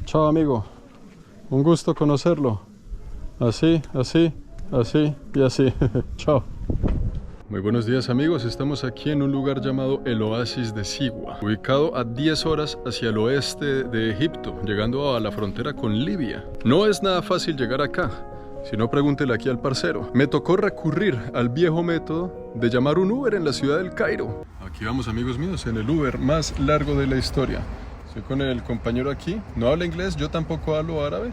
Chao, amigo. Un gusto conocerlo. Así, así, así y así. Chao. Muy buenos días, amigos. Estamos aquí en un lugar llamado el Oasis de Sigua, ubicado a 10 horas hacia el oeste de Egipto, llegando a la frontera con Libia. No es nada fácil llegar acá. Si no, pregúntele aquí al parcero. Me tocó recurrir al viejo método de llamar un Uber en la ciudad del Cairo. Aquí vamos, amigos míos, en el Uber más largo de la historia. Estoy con el compañero aquí. No habla inglés, yo tampoco hablo árabe.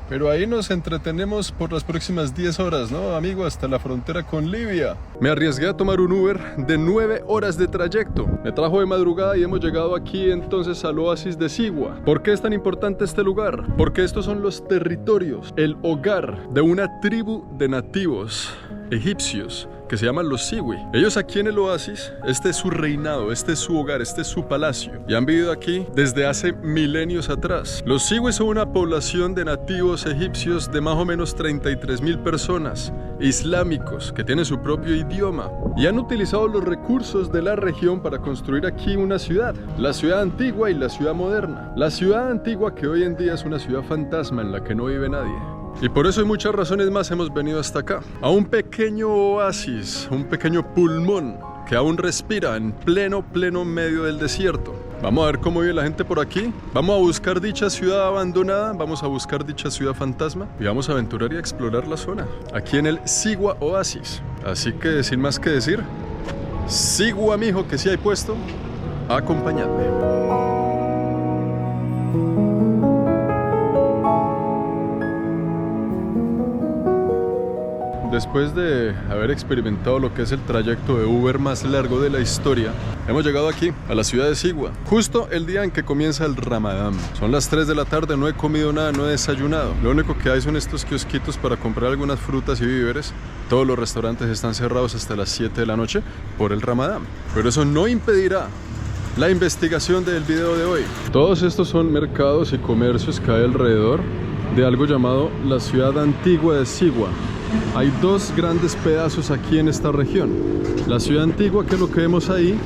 Pero ahí nos entretenemos por las próximas 10 horas, ¿no, amigo? Hasta la frontera con Libia. Me arriesgué a tomar un Uber de 9 horas de trayecto. Me trajo de madrugada y hemos llegado aquí entonces al Oasis de Sigua. ¿Por qué es tan importante este lugar? Porque estos son los territorios, el hogar de una tribu de nativos egipcios que se llaman los Siwi. Ellos aquí en el oasis, este es su reinado, este es su hogar, este es su palacio. Y han vivido aquí desde hace milenios atrás. Los Siwi son una población de nativos egipcios de más o menos 33.000 personas, islámicos, que tienen su propio idioma. Y han utilizado los recursos de la región para construir aquí una ciudad. La ciudad antigua y la ciudad moderna. La ciudad antigua que hoy en día es una ciudad fantasma en la que no vive nadie. Y por eso y muchas razones más hemos venido hasta acá, a un pequeño oasis, un pequeño pulmón que aún respira en pleno medio del desierto. Vamos a ver cómo vive la gente por aquí, vamos a buscar dicha ciudad abandonada, vamos a buscar dicha ciudad fantasma y vamos a aventurar y a explorar la zona, aquí en el Sigua Oasis. Así que sin más que decir, Sigua, mijo, que sí hay puesto, acompañadme. Después de haber experimentado lo que es el trayecto de Uber más largo de la historia, hemos llegado aquí, a la ciudad de Sigua, justo el día en que comienza el Ramadán. Son las 3 de la tarde, no he comido nada, no he desayunado. Lo único que hay son estos kiosquitos para comprar algunas frutas y víveres. Todos los restaurantes están cerrados hasta las 7 de la noche por el Ramadán. Pero eso no impedirá la investigación del video de hoy. Todos estos son mercados y comercios que hay alrededor de algo llamado la ciudad antigua de Sigua. Hay dos grandes pedazos aquí en esta región. La ciudad antigua, que es lo que vemos ahí,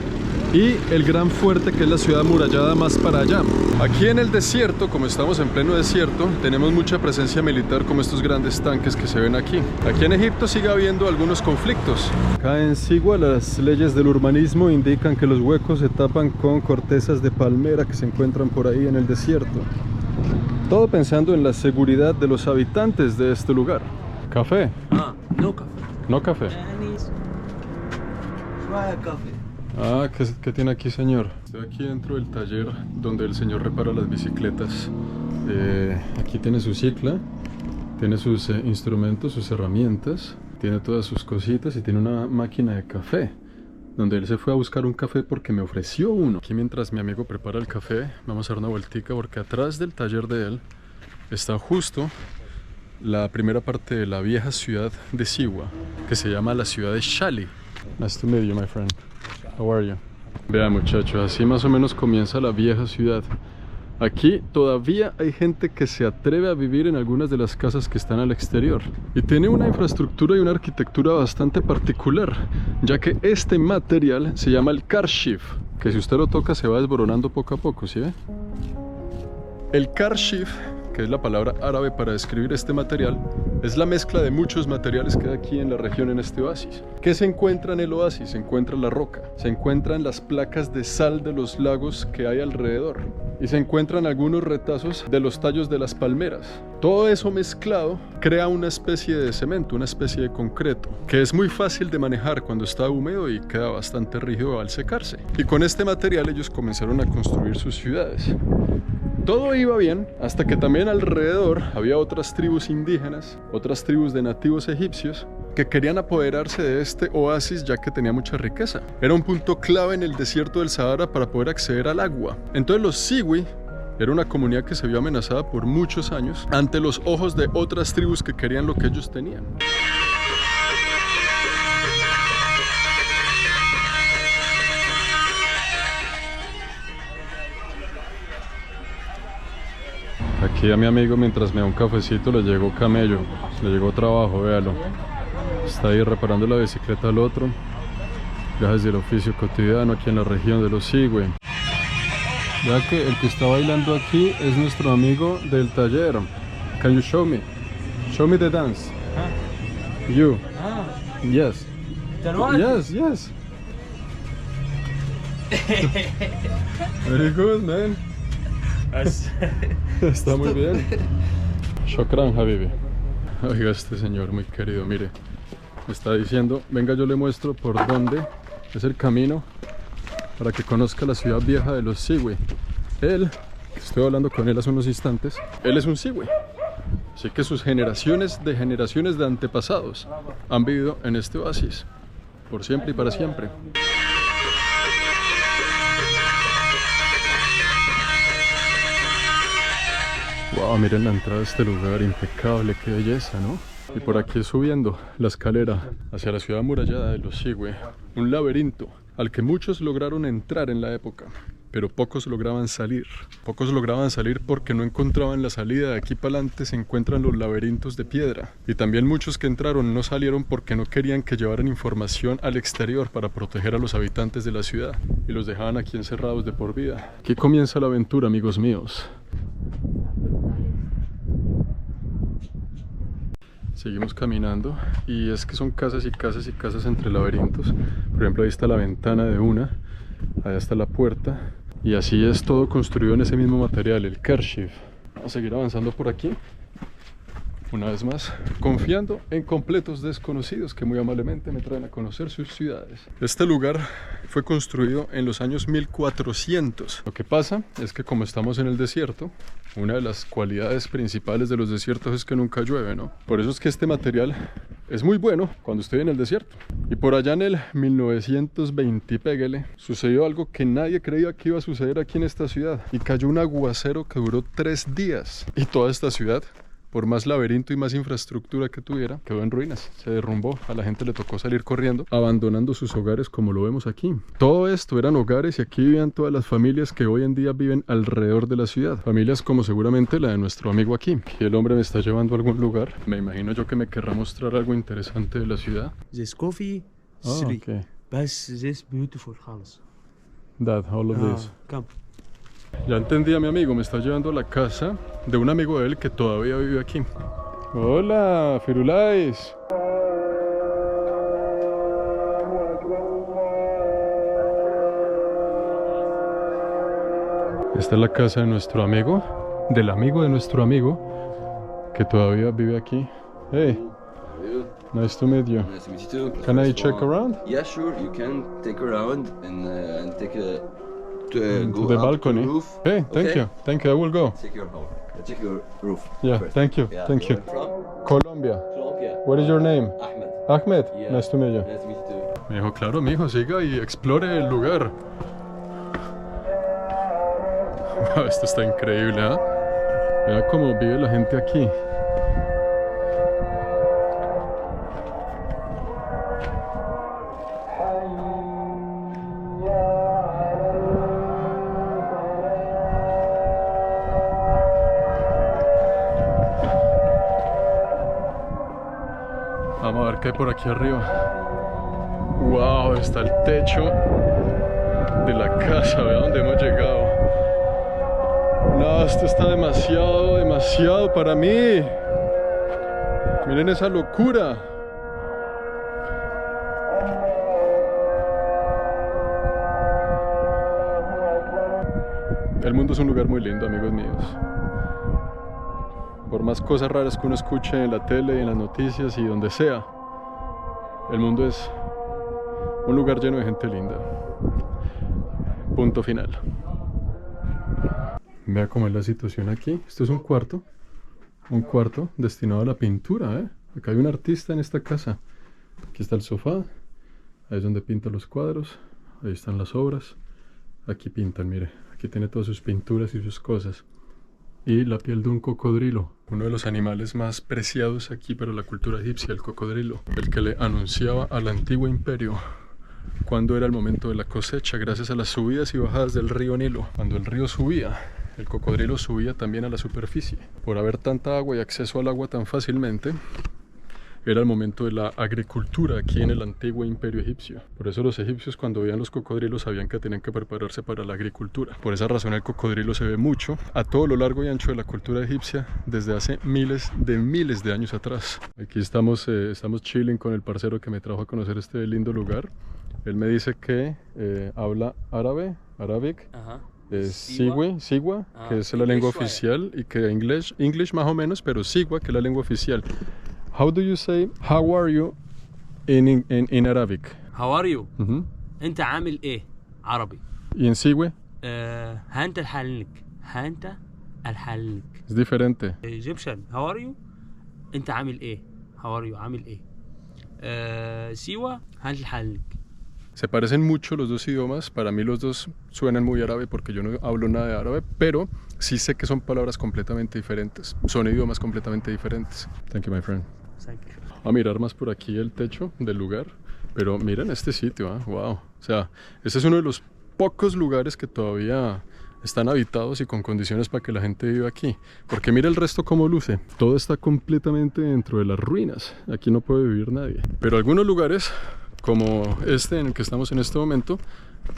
y el gran fuerte, que es la ciudad amurallada más para allá. Aquí en el desierto, como estamos en pleno desierto, tenemos mucha presencia militar, como estos grandes tanques que se ven aquí. Aquí en Egipto sigue habiendo algunos conflictos. Acá en Sigua las leyes del urbanismo indican que los huecos se tapan con cortezas de palmera que se encuentran por ahí en el desierto. Todo pensando en la seguridad de los habitantes de este lugar. ¿Café? No café. ¿No café? Café. ¿Qué tiene aquí, señor? Estoy aquí dentro del taller donde el señor repara las bicicletas. Aquí tiene su cicla, tiene sus instrumentos, sus herramientas, tiene todas sus cositas y tiene una máquina de café, donde él se fue a buscar un café porque me ofreció uno. Aquí, mientras mi amigo prepara el café, vamos a dar una vueltica porque atrás del taller de él está justo la primera parte de la vieja ciudad de Sigua, que se llama la ciudad de Shali. Nice to meet you, my friend. How are you? Vean, muchachos, así más o menos comienza la vieja ciudad. Aquí todavía hay gente que se atreve a vivir en algunas de las casas que están al exterior. Y tiene una infraestructura y una arquitectura bastante particular, ya que este material se llama el Karshif, que si usted lo toca se va desboronando poco a poco, ¿sí ve? El Karshif, que es la palabra árabe para describir este material, es la mezcla de muchos materiales que hay aquí en la región, en este oasis. ¿Qué se encuentra en el oasis? Se encuentra la roca, se encuentran las placas de sal de los lagos que hay alrededor y se encuentran algunos retazos de los tallos de las palmeras. Todo eso mezclado crea una especie de cemento, una especie de concreto, que es muy fácil de manejar cuando está húmedo y queda bastante rígido al secarse. Y con este material ellos comenzaron a construir sus ciudades. Todo iba bien hasta que también alrededor había otras tribus indígenas, otras tribus de nativos egipcios que querían apoderarse de este oasis ya que tenía mucha riqueza. Era un punto clave en el desierto del Sahara para poder acceder al agua. Entonces los Siwi era una comunidad que se vio amenazada por muchos años ante los ojos de otras tribus que querían lo que ellos tenían. Aquí a mi amigo, mientras me da un cafecito, le llegó camello, le llegó trabajo, véalo. Está ahí reparando la bicicleta al otro. Gajes del oficio cotidiano aquí en la región de los Sigüe. Ya que el que está bailando aquí es nuestro amigo del taller. Can you show me? Show me the dance. You. Yes. Yes, yes. Very good, man. Está muy bien. Shukran, Habibi. Oiga, este señor muy querido, mire, me está diciendo, venga, yo le muestro por dónde es el camino para que conozca la ciudad vieja de los Siwi. Él, estoy hablando con él hace unos instantes, él es un Siwi. Así que sus generaciones de antepasados han vivido en este oasis, por siempre y para siempre. Wow, miren la entrada de este lugar, impecable, qué belleza, ¿no? Y por aquí subiendo la escalera hacia la ciudad amurallada de los Siwi, un laberinto al que muchos lograron entrar en la época, pero pocos lograban salir. Pocos lograban salir porque no encontraban la salida. De aquí para adelante se encuentran los laberintos de piedra. Y también muchos que entraron no salieron porque no querían que llevaran información al exterior para proteger a los habitantes de la ciudad. Y los dejaban aquí encerrados de por vida. Aquí comienza la aventura, amigos míos. Seguimos caminando y es que son casas y casas y casas entre laberintos. Por ejemplo, ahí está la ventana de una, allá está la puerta y así es todo construido en ese mismo material, el Kershiv. Vamos a seguir avanzando por aquí, una vez más, confiando en completos desconocidos que muy amablemente me traen a conocer sus ciudades. Este lugar fue construido en los años 1400. Lo que pasa es que como estamos en el desierto, una de las cualidades principales de los desiertos es que nunca llueve, ¿no? Por eso es que este material es muy bueno cuando estoy en el desierto. Y por allá en el 1920 y péguele, sucedió algo que nadie creía que iba a suceder aquí en esta ciudad. Y cayó un aguacero que duró 3 días. Y toda esta ciudad, por más laberinto y más infraestructura que tuviera, quedó en ruinas, se derrumbó, a la gente le tocó salir corriendo, abandonando sus hogares como lo vemos aquí. Todo esto eran hogares y aquí vivían todas las familias que hoy en día viven alrededor de la ciudad. Familias como seguramente la de nuestro amigo aquí. Y el hombre me está llevando a algún lugar, me imagino yo que me querrá mostrar algo interesante de la ciudad. This coffee, Okay. but this beautiful house. That, all of this. Come. Ya entendí a mi amigo, me está llevando a la casa de un amigo de él que todavía vive aquí. Hola, Firulais. Esta es la casa de nuestro amigo, del amigo de nuestro amigo, que todavía vive aquí. Hey, nice to meet you. Nice to meet you too. Can I check around? Yeah, sure. You can take around and take a To go the up balcony. To the roof. Hey, thank Okay. you. Thank you. I will go. Check your home. Check your roof. Yeah, first. thank you. Yeah, Thank you. where From Colombia. Colombia. What is your name? Ahmed. Ahmed. Yeah. Nice to meet you. Nice to meet you too. Me dijo, claro, mijo, siga y explore el lugar. Wow, esto está increíble, ¿eh? Vea cómo vive la gente aquí. Vamos a ver qué hay por aquí arriba. Wow, está el techo de la casa. Vea dónde hemos llegado. No, esto está demasiado para mí. Miren esa locura. El mundo es un lugar muy lindo, amigos míos. Por más cosas raras que uno escuche en la tele, en las noticias y donde sea, el mundo es un lugar lleno de gente linda. Punto final. Vea cómo es la situación aquí. Esto es un cuarto destinado a la pintura, ¿eh? Acá hay un artista en esta casa. Aquí está el sofá, ahí es donde pinta los cuadros, ahí están las obras. Aquí pintan, mire, aquí tiene todas sus pinturas y sus cosas. Y la piel de un cocodrilo, uno de los animales más preciados aquí para la cultura egipcia, el cocodrilo, el que le anunciaba al antiguo imperio cuándo era el momento de la cosecha, gracias a las subidas y bajadas del río Nilo. Cuando el río subía, el cocodrilo subía también a la superficie. Por haber tanta agua y acceso al agua tan fácilmente, era el momento de la agricultura aquí en el antiguo imperio egipcio. Por eso los egipcios cuando veían los cocodrilos sabían que tenían que prepararse para la agricultura. Por esa razón el cocodrilo se ve mucho a todo lo largo y ancho de la cultura egipcia desde hace miles de años atrás. Aquí estamos chilling con el parcero que me trajo a conocer este lindo lugar. Él me dice que habla Arabic. Sigua, que es la lengua oficial, y que English más o menos, pero Sigua, que es la lengua oficial. How do you say how are you in Arabic? How are you? أنت عامل إيه عربي. ¿Y en Sigüe? ها أنت الحالك. ها أنت الحالك. Es diferente. Egyptian. How are you? أنت عامل إيه. How are you? عامل إيه. سيوا ها أنت الحالك. Se parecen mucho los dos idiomas, para mí los dos suenan muy árabe porque yo no hablo nada de árabe, pero sí sé que son palabras completamente diferentes, son idiomas completamente diferentes. Thank you, my friend. Thank you. A mirar más por aquí el techo del lugar, pero miren este sitio, wow. O sea, este es uno de los pocos lugares que todavía están habitados y con condiciones para que la gente viva aquí, porque mira el resto cómo luce, todo está completamente dentro de las ruinas, aquí no puede vivir nadie, pero algunos lugares como este en el que estamos en este momento,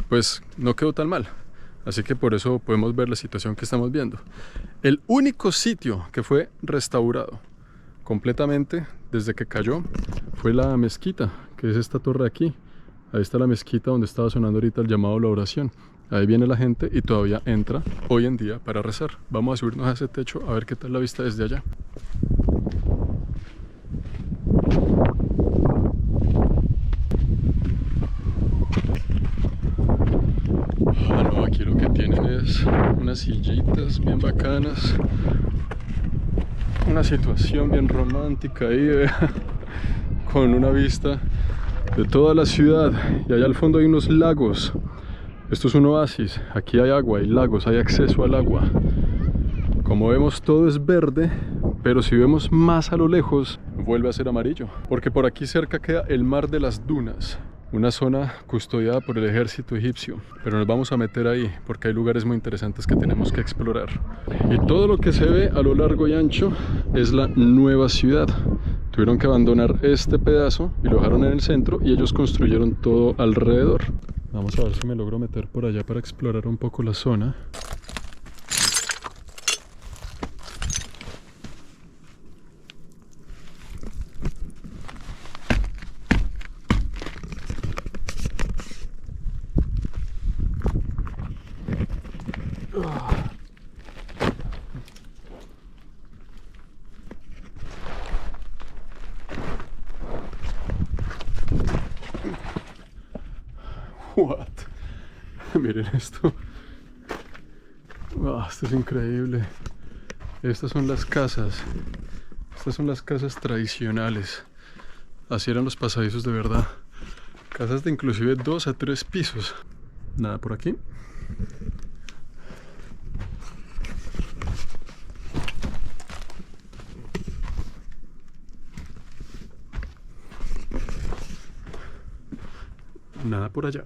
pues no quedó tan mal. Así que por eso podemos ver la situación que estamos viendo. El único sitio que fue restaurado completamente desde que cayó fue la mezquita, que es esta torre de aquí. Ahí está la mezquita donde estaba sonando ahorita el llamado a la oración. Ahí viene la gente y todavía entra hoy en día para rezar. Vamos a subirnos a ese techo a ver qué tal la vista desde allá. No, aquí lo que tienen es unas sillitas bien bacanas, una situación bien romántica ahí, con una vista de toda la ciudad, y allá al fondo hay unos lagos. Esto es un oasis, aquí hay agua, hay lagos, hay acceso al agua. Como vemos todo es verde, pero si vemos más a lo lejos vuelve a ser amarillo, porque por aquí cerca queda el mar de las dunas, una zona custodiada por el ejército egipcio, pero nos vamos a meter ahí porque hay lugares muy interesantes que tenemos que explorar. Y todo lo que se ve a lo largo y ancho es la nueva ciudad. Tuvieron que abandonar este pedazo y lo dejaron en el centro y ellos construyeron todo alrededor. Vamos a ver si me logro meter por allá para explorar un poco la zona. What? Miren esto. Esto es increíble. Estas son las casas. Estas son las casas tradicionales. Así eran los pasadizos de verdad. Casas de inclusive 2 a 3 pisos. Nada por aquí. Nada por allá.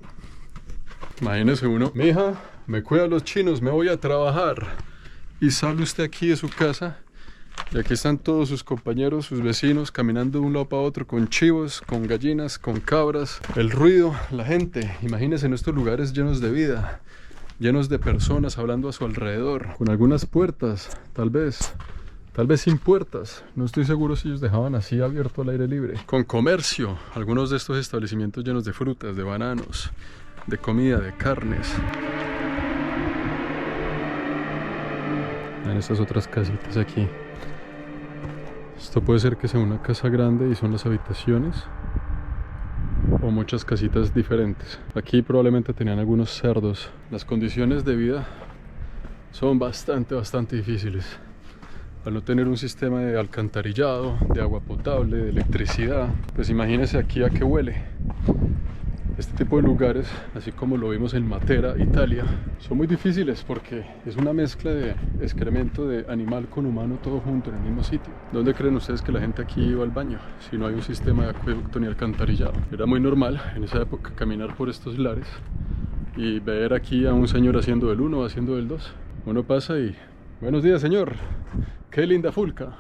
Imagínese uno, mija, me cuida los chinos, me voy a trabajar. Y sale usted aquí de su casa y aquí están todos sus compañeros, sus vecinos, caminando de un lado para otro con chivos, con gallinas, con cabras. El ruido, la gente. Imagínese en estos lugares llenos de vida, llenos de personas hablando a su alrededor, con algunas puertas, tal vez sin puertas. No estoy seguro si ellos dejaban así abierto al aire libre. Con comercio, algunos de estos establecimientos llenos de frutas, de bananos, de comida, de carnes. En estas otras casitas aquí. Esto puede ser que sea una casa grande y son las habitaciones, o muchas casitas diferentes. Aquí probablemente tenían algunos cerdos. Las condiciones de vida son bastante difíciles. Al no tener un sistema de alcantarillado, de agua potable, de electricidad, pues imagínense aquí a qué huele. Este tipo de lugares, así como lo vimos en Matera, Italia, son muy difíciles porque es una mezcla de excremento de animal con humano todo junto en el mismo sitio. ¿Dónde creen ustedes que la gente aquí iba al baño si no hay un sistema de acueducto ni alcantarillado? Era muy normal en esa época caminar por estos lares y ver aquí a un señor haciendo del 1 o haciendo del 2. Uno pasa y... Buenos días, señor. ¡Qué linda fulca!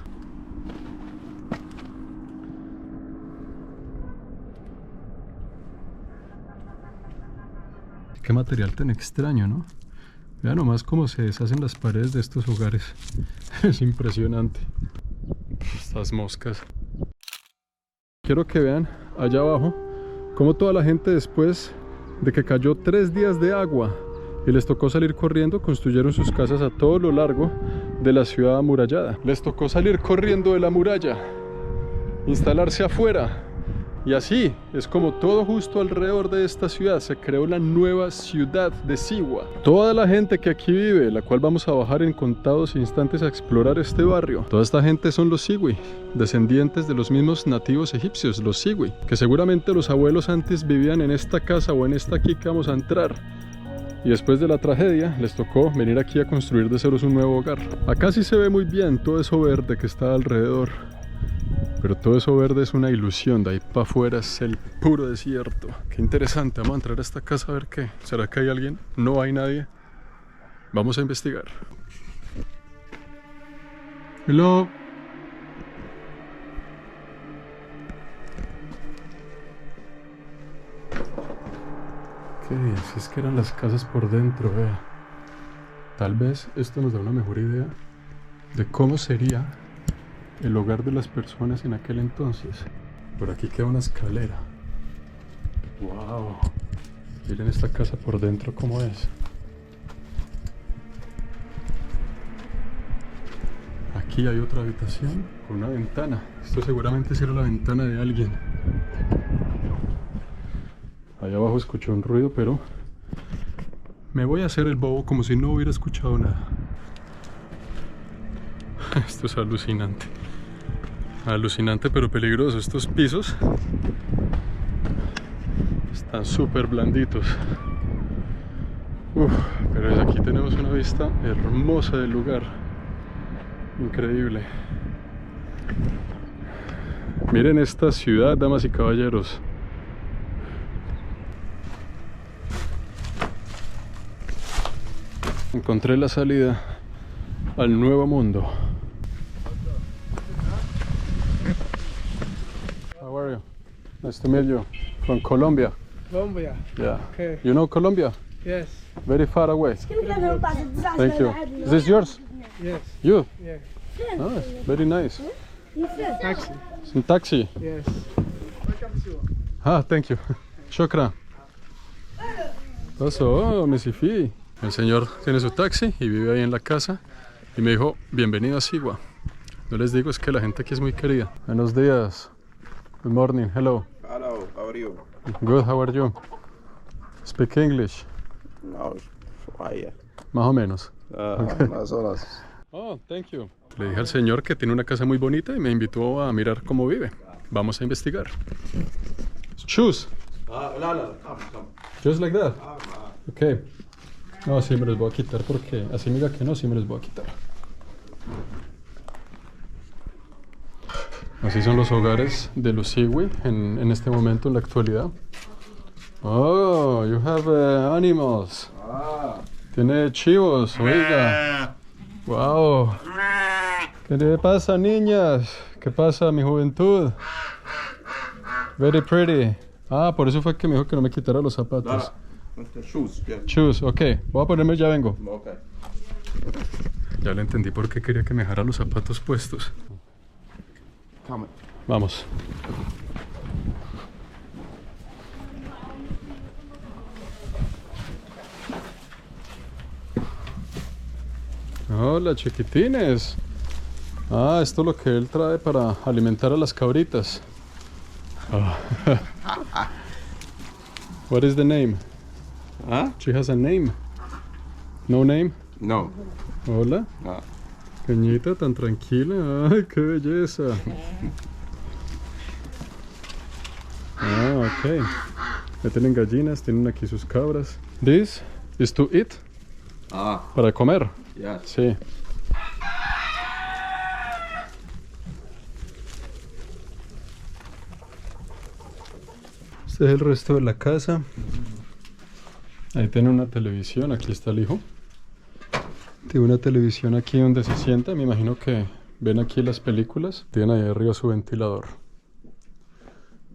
Qué material tan extraño, ¿no? Vean nomás cómo se deshacen las paredes de estos hogares. Es impresionante. Estas moscas. Quiero que vean allá abajo cómo toda la gente, después de que cayó 3 días de agua y les tocó salir corriendo, construyeron sus casas a todo lo largo de la ciudad amurallada. Les tocó salir corriendo de la muralla, instalarse afuera. Y así es como todo justo alrededor de esta ciudad se creó la nueva ciudad de Siwa. Toda la gente que aquí vive, la cual vamos a bajar en contados instantes a explorar este barrio. Toda esta gente son los Siwi, descendientes de los mismos nativos egipcios, los Siwi, que seguramente los abuelos antes vivían en esta casa o en esta aquí que vamos a entrar. Y después de la tragedia les tocó venir aquí a construir de ceros un nuevo hogar. Acá sí se ve muy bien todo eso verde que está alrededor. Pero todo eso verde es una ilusión, de ahí para afuera es el puro desierto. Qué interesante, vamos a entrar a esta casa a ver qué. ¿Será que hay alguien? No hay nadie. Vamos a investigar. Hello. Ok, así es que eran las casas por dentro, vea. Tal vez esto nos da una mejor idea de cómo sería el hogar de las personas en aquel entonces. Por aquí queda una escalera. Wow. Miren esta casa por dentro cómo es. Aquí hay otra habitación con una ventana. Esto seguramente será la ventana de alguien. Allá abajo escuché un ruido, pero me voy a hacer el bobo como si no hubiera escuchado nada. Esto es alucinante. Alucinante pero peligroso. Estos pisos están súper blanditos. Pero desde aquí tenemos una vista hermosa del lugar. Increíble. Miren esta ciudad, damas y caballeros. Encontré la salida al nuevo mundo. How are you? Nice to meet you. From Colombia. Colombia. Yeah. Okay. You know Colombia? Yes. Very far away. Thank you. Is this yours? Yes. You? Yeah. Ah, very nice. Taxi. It's a taxi. Yes. Ah, thank you. Shukran. Pasó, me sifí. El señor tiene su taxi y vive ahí en la casa y me dijo, bienvenido a Siwa. No les digo, es que la gente aquí es muy querida. Buenos días. Good morning. Hello. Hello, how are you? Good, how are you? Speak English. No, vaya. Más o menos. Más horas. Oh, thank you. Le dije al señor que tiene una casa muy bonita y me invitó a mirar cómo vive. Vamos a investigar. Shoes. No. Just like that. Okay. No, sí me los voy a quitar porque así me diga que no, sí me los voy a quitar. Así son los hogares de los Siwi en este momento, en la actualidad. Oh, you have animals. Tiene chivos, oiga. Wow. ¿Qué le pasa, niñas? ¿Qué pasa, mi juventud? Very pretty. Ah, por eso fue que me dijo que no me quitara los zapatos. Shoes, yeah. Shoes, ok. Voy a ponerme, ya vengo. Okay. Ya le entendí por qué quería que me dejara los zapatos puestos. Come. Vamos. Hola, chiquitines. Ah, esto es lo que él trae para alimentar a las cabritas. Oh. What is the name? Huh? She has a name. No name? No. Hola. No. Cañita tan tranquila. Ay, qué belleza. Ah, ok. Ya tienen gallinas, tienen aquí sus cabras. This is to eat. Para comer. Yes. Sí. Este es el resto de la casa. Ahí tiene una televisión, aquí está el hijo. Tiene una televisión aquí donde se sienta, me imagino que ven aquí las películas. Tiene ahí arriba su ventilador.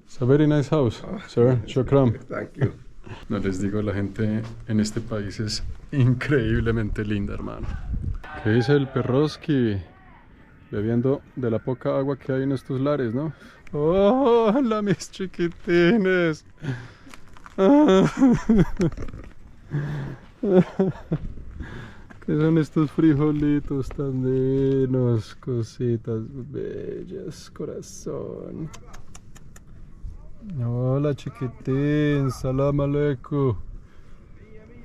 It's a very nice house, sir. Shukran. Thank you. No les digo, la gente en este país es increíblemente linda, hermano. ¿Qué dice el Perroski? Bebiendo de la poca agua que hay en estos lares, ¿no? ¡Hola, mis chiquitines! ¿Qué son estos frijolitos tan divinos? Cositas bellas, corazón. Hola, chiquitín, salam aleikum.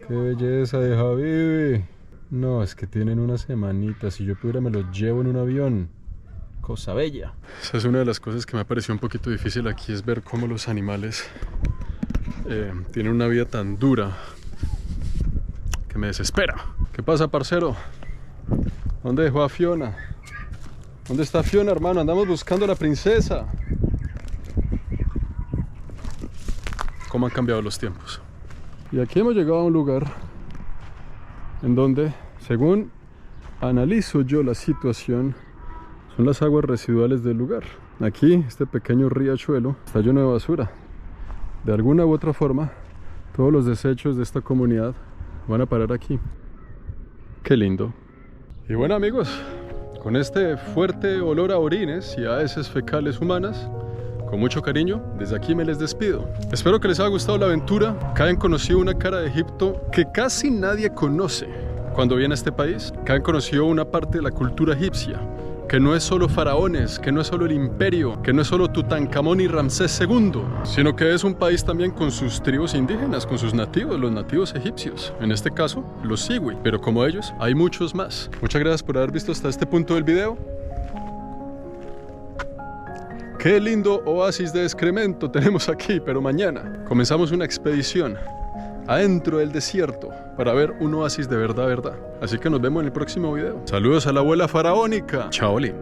Qué belleza de Habibi. No, es que tienen una semanita. Si yo pudiera me los llevo en un avión. Cosa bella. Esa es una de las cosas que me ha parecido un poquito difícil aquí, es ver cómo los animales tienen una vida tan dura que me desespera. ¿Qué pasa, parcero? ¿Dónde dejó a Fiona? ¿Dónde está Fiona, hermano? Andamos buscando a la princesa. ¿Cómo han cambiado los tiempos? Y aquí hemos llegado a un lugar en donde, según analizo yo la situación, son las aguas residuales del lugar. Aquí, este pequeño riachuelo está lleno de basura. De alguna u otra forma, todos los desechos de esta comunidad van a parar aquí. Qué lindo. Y bueno, amigos, con este fuerte olor a orines y a heces fecales humanas, con mucho cariño, desde aquí me les despido. Espero que les haya gustado la aventura, que hayan conocido una cara de Egipto que casi nadie conoce cuando viene a este país, que hayan conocido una parte de la cultura egipcia, que no es solo faraones, que no es solo el imperio, que no es solo Tutankamón y Ramsés II, sino que es un país también con sus tribus indígenas, con sus nativos, los nativos egipcios, en este caso los Siwi, pero como ellos hay muchos más. Muchas gracias por haber visto hasta este punto del video. Qué lindo oasis de excremento tenemos aquí, pero mañana comenzamos una expedición adentro del desierto para ver un oasis de verdad. Así que nos vemos en el próximo video. Saludos a la abuela faraónica. Chao, Lin.